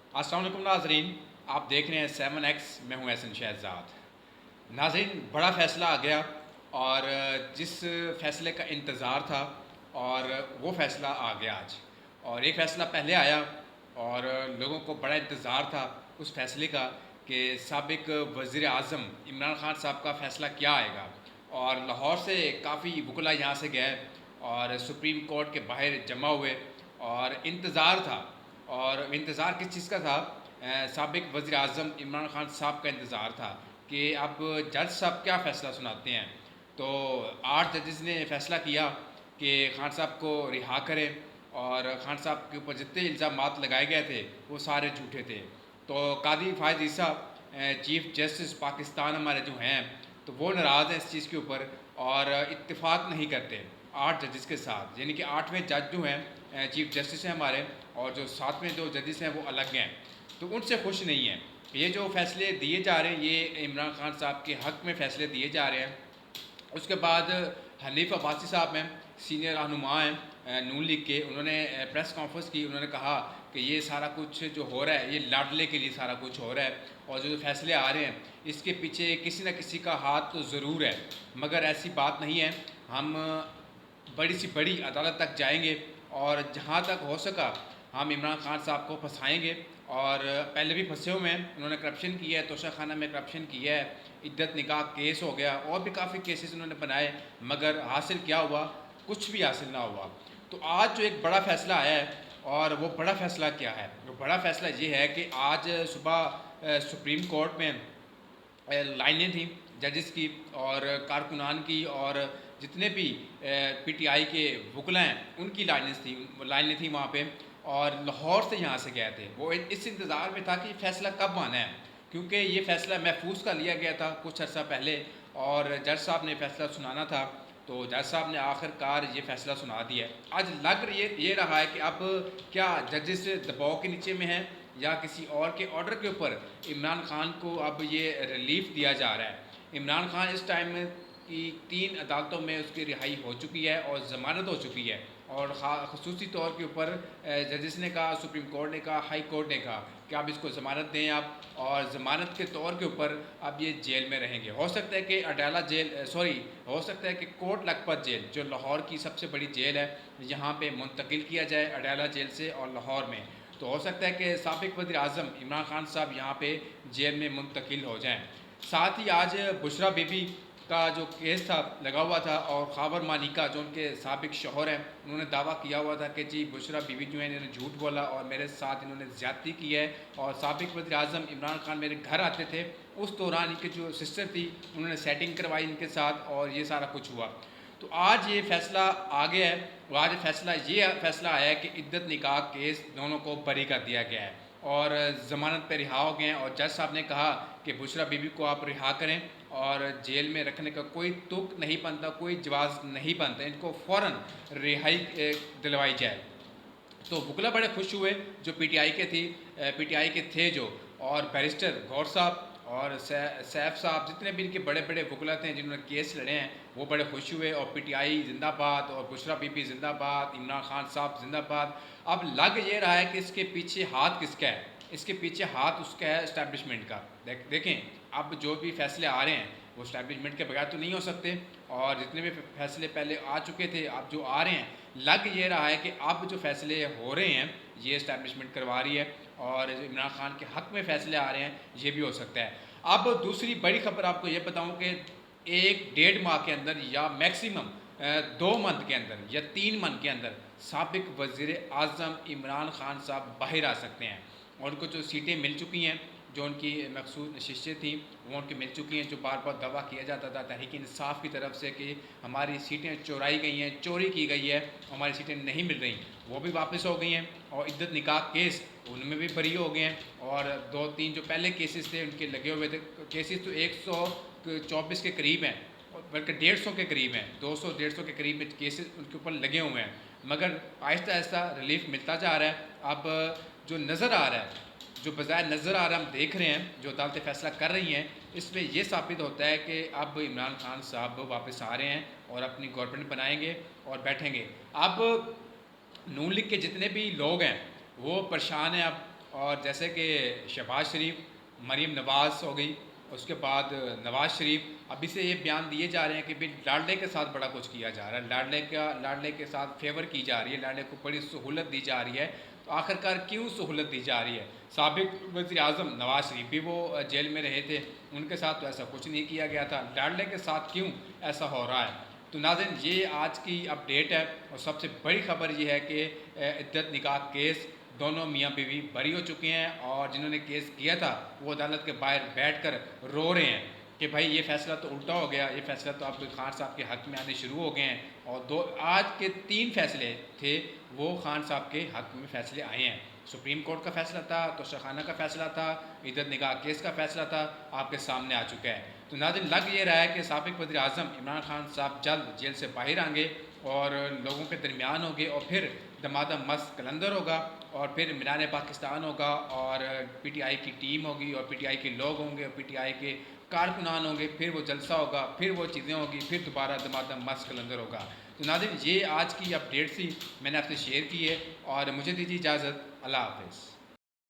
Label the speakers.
Speaker 1: अस्सलाम वालेकुम नाजरीन, आप देख रहे हैं 7X। मैं हूं एहसन शहजाद। नाजरीन, बड़ा फ़ैसला आ गया और जिस फ़ैसले का इंतज़ार था और वो फ़ैसला आ गया आज। और एक फ़ैसला पहले आया और लोगों को बड़ा इंतज़ार था उस फ़ैसले का कि साबिक वज़ीर आज़म इमरान ख़ान साहब का फ़ैसला क्या आएगा। और लाहौर से काफ़ी वकला यहाँ से गए और सुप्रीम कोर्ट के बाहर जमा हुए और इंतज़ार था। और इंतज़ार किस चीज़ का था? साबिक वज़ीर आज़म इमरान ख़ान साहब का इंतज़ार था कि अब जज साहब क्या फ़ैसला सुनाते हैं। तो 8 जजेस ने फ़ैसला किया कि खान साहब को रिहा करें और खान साहब के ऊपर जितने इल्ज़ामात लगाए गए थे वो सारे झूठे थे। तो कादी फ़ायद ईसा चीफ़ जस्टिस पाकिस्तान हमारे जो हैं, तो वो नाराज़ हैं इस चीज़ के ऊपर और इत्तेफाक नहीं करते 8 जजेस के साथ। यानी कि 8वें जज जो हैं चीफ़ जस्टिस हैं हमारे, और जो 7वें जो जजेस हैं वो अलग हैं, तो उनसे खुश नहीं हैं। ये जो फ़ैसले दिए जा रहे हैं ये इमरान ख़ान साहब के हक़ में फ़ैसले दिए जा रहे हैं। उसके बाद हनीफ अब्बासी साहब हैं, सीनियर रहनुमा हैं नून लीग के, उन्होंने प्रेस कॉन्फ्रेंस की। उन्होंने कहा कि ये सारा कुछ जो हो रहा है ये लाडले के लिए सारा कुछ हो रहा है, और जो फ़ैसले आ रहे हैं इसके पीछे किसी न किसी का हाथ तो ज़रूर है, मगर ऐसी बात नहीं है। हम बड़ी सी बड़ी अदालत तक जाएंगे और जहाँ तक हो सका हम इमरान ख़ान साहब को फंसाएंगे। और पहले भी फंसे हुए हैं, उन्होंने करप्शन किया है, तोशा खाना में करप्शन किया है, इद्दत निकाह केस हो गया, और भी काफ़ी केसेस उन्होंने बनाए, मगर हासिल क्या हुआ? कुछ भी हासिल ना हुआ। तो आज जो एक बड़ा फ़ैसला आया है, और वो बड़ा फ़ैसला क्या है? वो बड़ा फ़ैसला ये है कि आज सुबह सुप्रीम कोर्ट में लाइनें थी जजेस की और कारकुनान की, और जितने भी पीटीआई के वकला हैं उनकी लाइनें थी वहाँ पे। और लाहौर से यहाँ से गए थे, वो इस इंतज़ार में था कि फ़ैसला कब आना है, क्योंकि ये फ़ैसला महफूज का लिया गया था कुछ अर्सा पहले, और जज साहब ने फ़ैसला सुनाना था। तो जज साहब ने आखिरकार ये फ़ैसला सुना दिया है। आज लग ये रहा है कि अब क्या जजेस दबाव के नीचे में हैं या किसी और के ऑर्डर के ऊपर इमरान खान को अब ये रिलीफ दिया जा रहा है। इमरान खान इस टाइम में की 3 अदालतों में उसकी रिहाई हो चुकी है और ज़मानत हो चुकी है, और खसूसी तौर के ऊपर जजेस ने कहा, सुप्रीम कोर्ट ने कहा, हाई कोर्ट ने कहा कि आप इसको ज़मानत दें आप, और ज़मानत के तौर के ऊपर अब ये जेल में रहेंगे। हो सकता है कि अडाला जेल हो सकता है कि कोट लखपत जेल जो लाहौर की सबसे बड़ी जेल है यहाँ पे मुंतकिल किया जाए अडाला जेल से और लाहौर में। तो हो सकता है कि साबिक वज़ीर आज़म इमरान खान साहब यहाँ पे जेल में मुंतकिल हो जाएँ। साथ ही आज बुशरा बीबी का जो केस था लगा हुआ था, और खावर मालिका जो उनके साबिक शौहर हैं उन्होंने दावा किया हुआ था कि जी बुशरा बीबी जो है इन्होंने झूठ बोला और मेरे साथ इन्होंने ज़्यादती की है, और साबिक वज़ीर आज़म इमरान खान मेरे घर आते थे, उस दौरान इनकी जो सिस्टर थी उन्होंने सेटिंग करवाई इनके साथ, और ये सारा कुछ हुआ। तो आज ये फ़ैसला आ गया है, और आज ये फ़ैसला आया है कि इद्दत निकाह केस दोनों को बरी कर दिया गया है और ज़मानत पे रिहा हो गए हैं। और जज साहब ने कहा कि बुशरा बीबी को आप रिहा करें और जेल में रखने का कोई तुक नहीं बनता, कोई जवाज़ नहीं बनता, इनको फ़ौरन रिहाई दिलवाई जाए। तो वकला बड़े खुश हुए जो पीटीआई के थे जो, और बैरिस्टर गौर साहब और सैफ साहब, जितने भी इनके बड़े बड़े वकला थे जिन्होंने केस लड़े हैं, वो बड़े खुश हुए। और पीटीआई जिंदाबाद और बुशरा बीबी जिंदाबाद, इमरान खान साहब जिंदाबाद। अब लग ये रहा है कि इसके पीछे हाथ किसका है? इसके पीछे हाथ उसका है इस्टेब्लिशमेंट का। देखें, अब जो भी फैसले आ रहे हैं वो इस्टेब्लिशमेंट के बगैर तो नहीं हो सकते, और जितने भी फैसले पहले आ चुके थे अब जो आ रहे हैं, लग ये रहा है कि अब जो फैसले हो रहे हैं ये इस्टेब्लिशमेंट करवा रही है, और जो इमरान खान के हक़ में फ़ैसले आ रहे हैं ये भी हो सकता है। अब दूसरी बड़ी खबर आपको ये बताऊं कि 1 डेढ़ माह के अंदर या मैक्सिमम 2 मंथ के अंदर या 3 मंथ के अंदर साबिक वज़ीर आज़म इमरान खान साहब बाहर आ सकते हैं, और उनको जो सीटें मिल चुकी हैं, जो उनकी मखसूस नशिस्तें थी वो उनकी मिल चुकी हैं। जो बार बार दावा किया जाता था तहरीक इंसाफ की तरफ से कि हमारी सीटें चुराई गई हैं, चोरी की गई है, हमारी सीटें नहीं मिल रही, वो भी वापस हो गई हैं। और इद्दत निकाह केस उनमें भी बरी हो गए हैं, और 2-3 जो पहले केसेस थे उनके लगे हुए थे केसेस तो 124 के करीब हैं, बल्कि 150 के करीब हैं, 200-150 के करीब में केसेस उनके ऊपर लगे हुए हैं, मगर आहिस्ता आहिस्ता रिलीफ मिलता जा रहा है। अब जो नज़र आ रहा है, जो बज़ाहिर नज़र आ रहा है, हम देख रहे हैं जो अदालतें फ़ैसला कर रही हैं, इसमें यह साबित होता है कि अब इमरान खान साहब वापस आ रहे हैं और अपनी गवर्नमेंट बनाएंगे और बैठेंगे। अब नून लीग के जितने भी लोग हैं वो परेशान हैं अब, اور جیسے کہ شہباز شریف، مریم نواز ہو گئی، اس کے بعد نواز شریف، ابھی سے یہ بیان دیے جا رہے ہیں کہ بھی لاڈلے کے ساتھ بڑا کچھ کیا جا رہا ہے، لاڈلے کے ساتھ فیور کی جا رہی ہے، لاڈلے کو بڑی سہولت دی جا رہی ہے. تو آخرکار کیوں سہولت دی جا رہی ہے؟ سابق وزیر اعظم نواز شریف بھی وہ جیل میں رہے تھے، ان کے ساتھ تو ایسا کچھ نہیں کیا گیا تھا، لاڈلے کے ساتھ کیوں ایسا ہو رہا ہے؟ تو ناظرین یہ آج کی اپڈیٹ ہے، اور سب سے بڑی خبر یہ ہے کہ عدت نکاح کیس دونوں میاں بیوی بری ہو چکے ہیں، اور جنہوں نے کیس کیا تھا وہ عدالت کے باہر بیٹھ کر رو رہے ہیں کہ بھائی یہ فیصلہ تو الٹا ہو گیا، یہ فیصلہ تو اب خان صاحب کے حق میں آنے شروع ہو گئے ہیں. اور آج کے 3 فیصلے تھے وہ خان صاحب کے حق میں فیصلے آئے ہیں. سپریم کورٹ کا فیصلہ تھا، توشیخانہ کا فیصلہ تھا، عدت نکاح کیس کا فیصلہ تھا، آپ کے سامنے آ چکا ہے. تو ناظرین لگ یہ رہا ہے کہ سابق وزیر اعظم عمران خان صاحب جلد جیل سے باہر آئیں گے اور لوگوں کے درمیان ہوں گے، اور پھر دمادم مست کلندر ہوگا، اور پھر مینار پاکستان ہوگا، اور پی ٹی آئی کی ٹیم ہوگی، اور پی ٹی آئی کے لوگ ہوں گے، اور پی ٹی آئی کے کارکنان ہوں گے، پھر وہ جلسہ ہوگا، پھر وہ چیزیں ہوگی، پھر دوبارہ دمادم مست کلندر ہوگا. تو ناظرین یہ آج کی اپڈیٹ تھی، میں نے آپ سے شیئر کی ہے، اور مجھے دیجیے اجازت. اللہ حافظ.